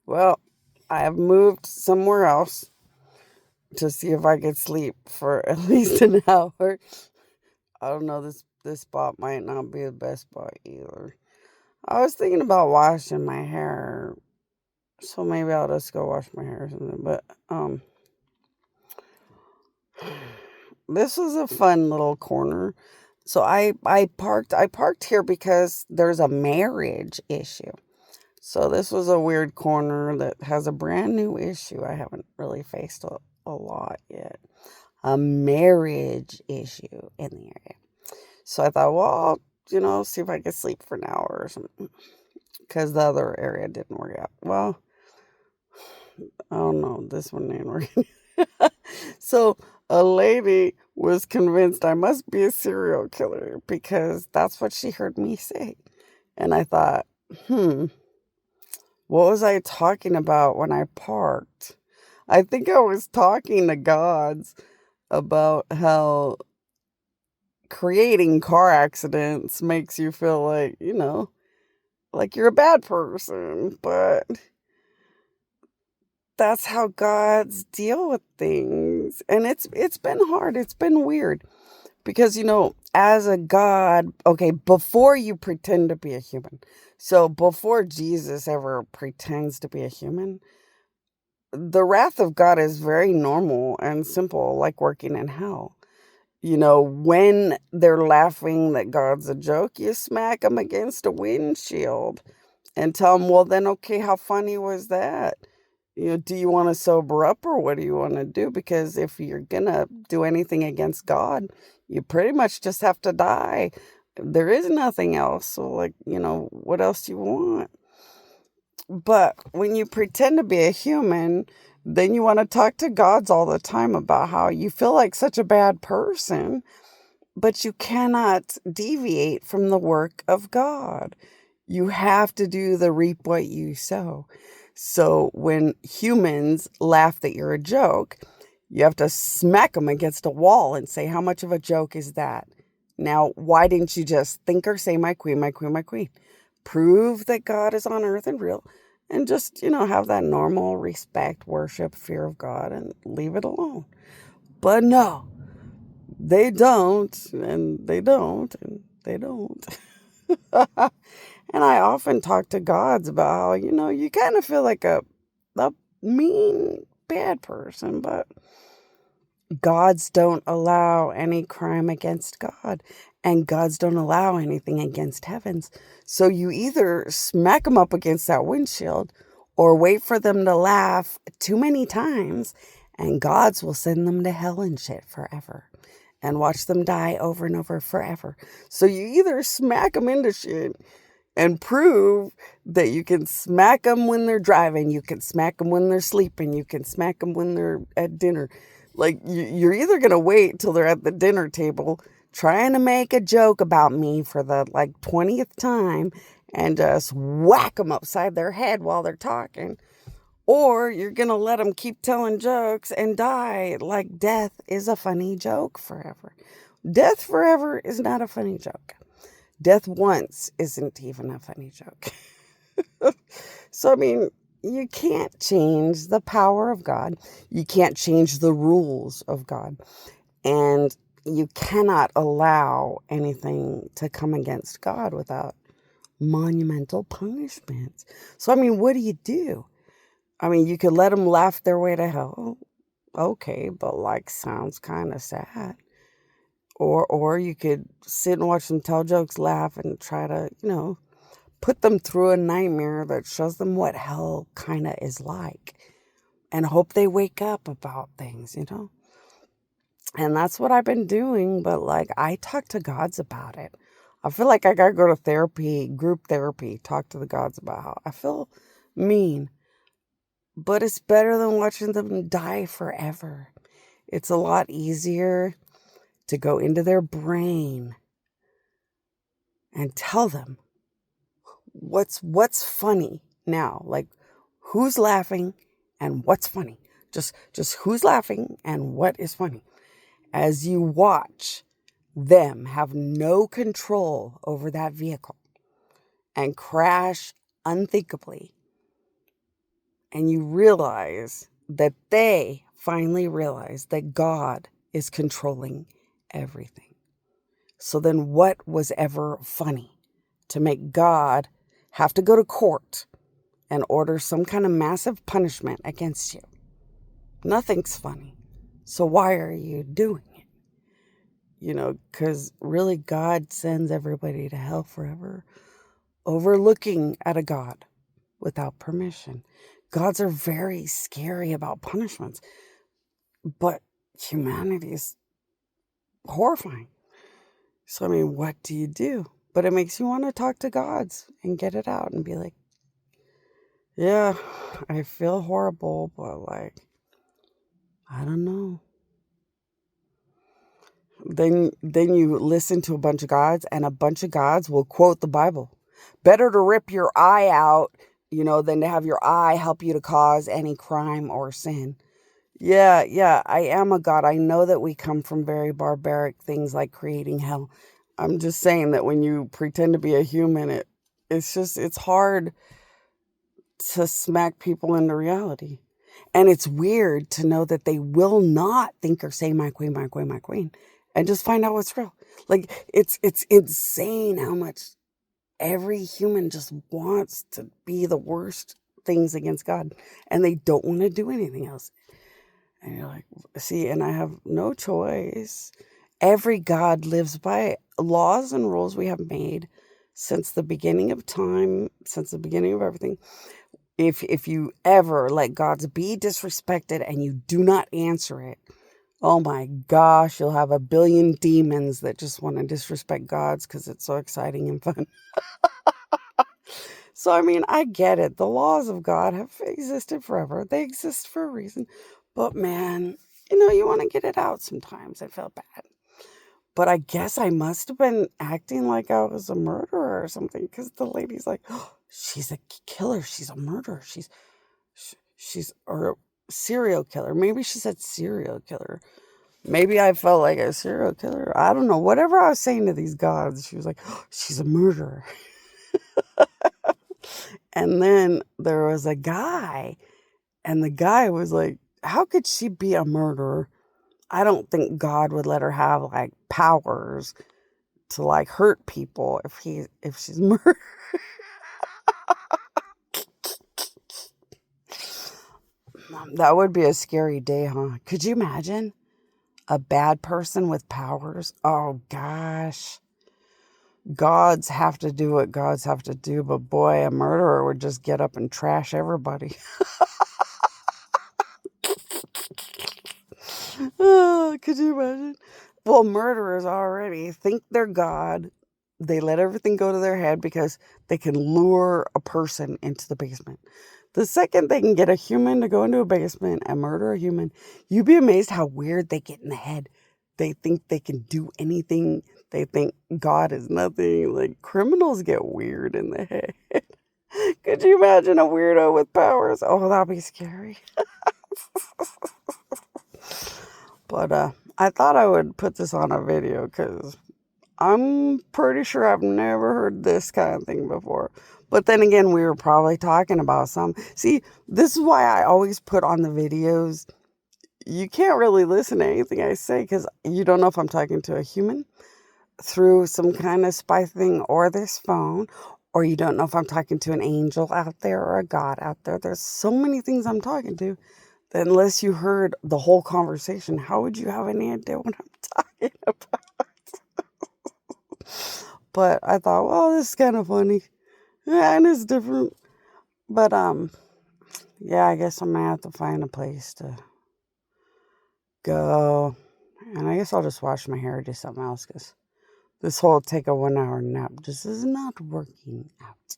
Well, I have moved somewhere else to see if I could sleep for at least an hour. I don't know, this spot might not be the best spot either. I was thinking about washing my hair, so maybe I'll just go wash my hair or something. But this was a fun little corner. So I parked here because there's a marriage issue. So this was a weird corner that has a brand new issue I haven't really faced a lot yet. A marriage issue in the area. So I thought, well, I'll, see if I could sleep for an hour or something. Because the other area didn't work out. Well, I don't know. This one ain't working. So a lady was convinced I must be a serial killer because that's what she heard me say. And I thought, what was I talking about when I parked? I think I was talking to gods about how creating car accidents makes you feel like you're a bad person, but that's how gods deal with things. And it's been hard. It's been weird because as a god, okay, before you pretend to be a human. So before Jesus ever pretends to be a human, the wrath of God is very normal and simple, like working in hell. When they're laughing that God's a joke, you smack them against a windshield and tell them, well, then, okay, how funny was that? Do you want to sober up or what do you want to do? Because if you're going to do anything against God, you pretty much just have to die. There is nothing else. So, what else do you want? But when you pretend to be a human, then you want to talk to gods all the time about how you feel like such a bad person, but you cannot deviate from the work of God. You have to do the reap what you sow. So when humans laugh that you're a joke, you have to smack them against a wall and say, how much of a joke is that? Now, why didn't you just think or say, my queen, my queen, my queen? Prove that God is on earth and real and just, have that normal respect, worship, fear of God and leave it alone. But no, they don't, and they don't, and they don't. And I often talk to gods about how, you kind of feel like a mean, bad person, but gods don't allow any crime against God, and gods don't allow anything against heavens. So you either smack them up against that windshield or wait for them to laugh too many times, and gods will send them to hell and shit forever and watch them die over and over forever. So you either smack them into shit and prove that you can smack them when they're driving, you can smack them when they're sleeping, you can smack them when they're at dinner. Like, you're either going to wait till they're at the dinner table trying to make a joke about me for the 20th time and just whack them upside their head while they're talking, or you're going to let them keep telling jokes and die like death is a funny joke forever. Death forever is not a funny joke. Death once isn't even a funny joke. So, you can't change the power of God. You can't change the rules of God. And you cannot allow anything to come against God without monumental punishments. So, what do you do? You could let them laugh their way to hell. Okay, but sounds kind of sad. Or you could sit and watch them tell jokes, laugh, and try to, put them through a nightmare that shows them what hell kind of is like and hope they wake up about things. And that's what I've been doing. But I talk to gods about it. I feel like I got to go to therapy, group therapy, talk to the gods about how I feel mean. But it's better than watching them die forever. It's a lot easier to go into their brain and tell them what's funny now. Who's laughing and what's funny. Just who's laughing and what is funny. As you watch them have no control over that vehicle and crash unthinkably and you realize that they finally realize that God is controlling everything. So then what was ever funny to make God have to go to court and order some kind of massive punishment against you? Nothing's funny. So why are you doing it? Because really God sends everybody to hell forever, overlooking at a God without permission. Gods are very scary about punishments, but humanity is horrifying. So, I mean, what do you do? But it makes you want to talk to gods and get it out and be like, yeah, I feel horrible, but like, I don't know. Then you listen to a bunch of gods, and a bunch of gods will quote the Bible. Better to rip your eye out, than to have your eye help you to cause any crime or sin. Yeah, I am a god. I know that we come from very barbaric things like creating hell. I'm just saying that when you pretend to be a human, it's hard to smack people into reality. And it's weird to know that they will not think or say my queen, my queen, my queen, and just find out what's real. Like, it's insane how much every human just wants to be the worst things against God, and they don't want to do anything else. And you're like, see, and I have no choice. Every God lives by laws and rules we have made since the beginning of time, since the beginning of everything. If you ever let God's be disrespected and you do not answer it, oh my gosh, you'll have a billion demons that just want to disrespect gods because it's so exciting and fun. So, I mean, I get it. The laws of God have existed forever. They exist for a reason. But man, you want to get it out sometimes. I felt bad. But I guess I must have been acting like I was a murderer or something, because the lady's like, oh, she's a killer. She's a murderer. She's or a serial killer. Maybe she said serial killer. Maybe I felt like a serial killer. I don't know. Whatever I was saying to these gods, she was like, oh, she's a murderer. And then there was a guy, and the guy was like, how could she be a murderer? I don't think God would let her have like powers to like hurt people if she's murdered. That would be a scary day, huh? Could you imagine a bad person with powers? Oh gosh. Gods have to do what gods have to do, but boy, a murderer would just get up and trash everybody. Oh, could you imagine? Well, murderers already think they're God. They let everything go to their head because they can lure a person into the basement. The second they can get a human to go into a basement and murder a human, you'd be amazed how weird they get in the head. They think they can do anything. They think God is nothing. Like, criminals get weird in the head. Could you imagine a weirdo with powers? Oh, that'd be scary. But I thought I would put this on a video because I'm pretty sure I've never heard this kind of thing before. But then again, we were probably talking about some. See, this is why I always put on the videos. You can't really listen to anything I say because you don't know if I'm talking to a human through some kind of spy thing or this phone, or you don't know if I'm talking to an angel out there or a God out there. There's so many things I'm talking to that unless you heard the whole conversation, how would you have any idea what I'm talking about? But I thought, well, this is kind of funny. Yeah, and it's different. But yeah, I guess I'm gonna have to find a place to go. And I guess I'll just wash my hair or do something else, because this whole take a 1 hour nap just is not working out.